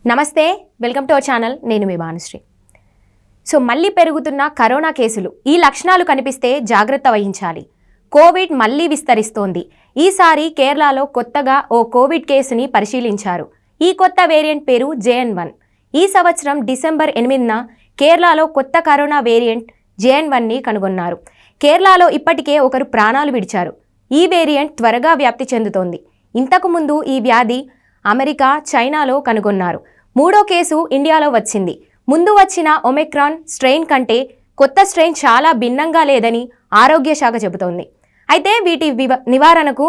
నమస్తే, welcome to our channel. నేను మీ భానుశ్రీ. మళ్ళీ పెరుగుతున్న కరోనా కేసులు. ఈ లక్షణాలు కనిపిస్తే జాగ్రత్త వహించాలి. కోవిడ్ మళ్ళీ విస్తరిస్తోంది. ఈసారి కేరళలో కొత్తగా ఓ కోవిడ్ కేసుని పరిశీలించారు. ఈ కొత్త వేరియంట్ పేరు JN1. ఈ సంవత్సరం డిసెంబర్ 8న కేరళలో కొత్త కరోనా వేరియంట్ JN1ని కనుగొన్నారు. కేరళలో ఇప్పటికే ఒకరు ప్రాణాలు విడిచారు. ఈ వేరియంట్ త్వరగా వ్యాప్తి చెందుతోంది. ఇంతకుముందు ఈ వ్యాధి అమెరికా, చైనాలో కనుగొన్నారు. మూడో కేసు ఇండియాలో వచ్చింది. ముందు వచ్చిన ఒమిక్రాన్ స్ట్రెయిన్ కంటే కొత్త స్ట్రెయిన్ చాలా భిన్నంగా లేదని ఆరోగ్య శాఖ చెబుతోంది. అయితే వీటి నివారణకు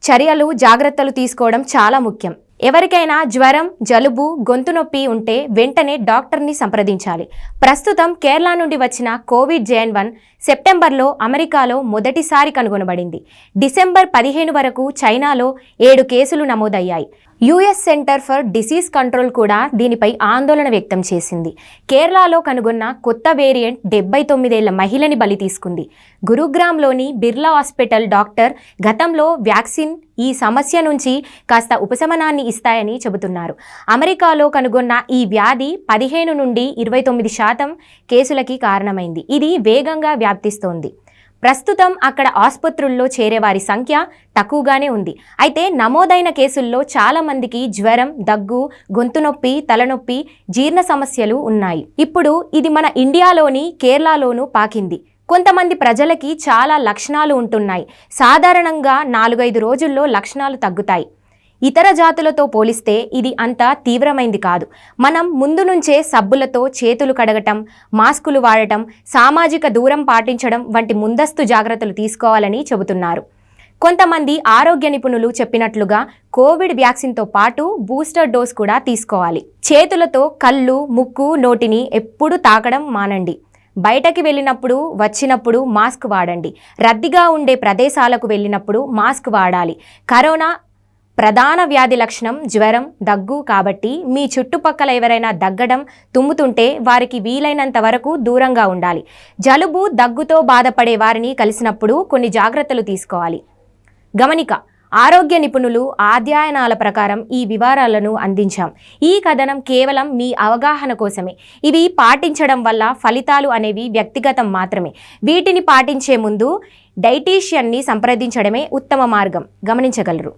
చర్యలు, జాగ్రత్తలు తీసుకోవడం చాలా ముఖ్యం. ఎవరికైనా జ్వరం, జలుబు, గొంతు నొప్పి ఉంటే వెంటనే డాక్టర్ని సంప్రదించాలి. ప్రస్తుతం కేరళ నుండి వచ్చిన కోవిడ్ JN1 సెప్టెంబర్లో అమెరికాలో మొదటిసారి కనుగొనబడింది. డిసెంబర్ 15 వరకు చైనాలో 7 కేసులు నమోదయ్యాయి. US centre for disease control కూడా దీనిపై ఆందోళన వ్యక్తం చేసింది. కేరళలో కనుగొన్న కొత్త వేరియంట్ 79 ఏళ్ల మహిళని బలి తీసుకుంది. గురుగ్రామ్లోని బిర్లా హాస్పిటల్ డాక్టర్ గతంలో వ్యాక్సిన్ ఈ సమస్య నుంచి కాస్త ఉపశమనాన్ని ఇస్తాయని చెబుతున్నారు. అమెరికాలో కనుగొన్న ఈ వ్యాధి 15 నుండి 29% కేసులకి కారణమైంది. ఇది వేగంగా వ్యాప్తిస్తోంది. ప్రస్తుతం అక్కడ ఆసుపత్రుల్లో చేరేవారి సంఖ్య తక్కువగానే ఉంది. అయితే నమోదైన కేసుల్లో చాలా మందికి జ్వరం, దగ్గు, గొంతు నొప్పి, తలనొప్పి, జీర్ణ సమస్యలు ఉన్నాయి. ఇప్పుడు ఇది మన ఇండియాలోని కేరళలోనూ పాకింది. కొంతమంది ప్రజలకి చాలా లక్షణాలు ఉంటున్నాయి. సాధారణంగా 4-5 రోజుల్లో లక్షణాలు తగ్గుతాయి. ఇతర జాతులతో పోలిస్తే ఇది అంత తీవ్రమైంది కాదు. మనం ముందు నుంచే సబ్బులతో చేతులు కడగటం, మాస్కులు వాడటం, సామాజిక దూరం పాటించడం వంటి ముందస్తు జాగ్రత్తలు తీసుకోవాలని చెబుతున్నారు. కొంతమంది ఆరోగ్య నిపుణులు చెప్పినట్లుగా కోవిడ్ వ్యాక్సిన్తో పాటు బూస్టర్ డోస్ కూడా తీసుకోవాలి. చేతులతో కళ్ళు, ముక్కు, నోటిని ఎప్పుడూ తాకడం మానండి. బయటకి వెళ్ళినప్పుడు, వచ్చినప్పుడు మాస్క్ వాడండి. రద్దీగా ఉండే ప్రదేశాలకు వెళ్ళినప్పుడు మాస్క్ వాడాలి. కరోనా ప్రధాన వ్యాధి లక్షణం జ్వరం, దగ్గు కాబట్టి మీ చుట్టుపక్కల ఎవరైనా దగ్గడం, తుమ్ముతుంటే వారికి వీలైనంత వరకు దూరంగా ఉండాలి. జలుబు, దగ్గుతో బాధపడే వారిని కలిసినప్పుడు కొన్ని జాగ్రత్తలు తీసుకోవాలి. గమనిక: ఆరోగ్య నిపుణులు అధ్యయనాల ప్రకారం ఈ వివరాలను అందించాం. ఈ కథనం కేవలం మీ అవగాహన కోసమే. ఇవి పాటించడం వల్ల ఫలితాలు అనేవి వ్యక్తిగతం మాత్రమే. వీటిని పాటించే ముందు డైటీషియన్ని సంప్రదించడమే ఉత్తమ మార్గం. గమనించగలరు.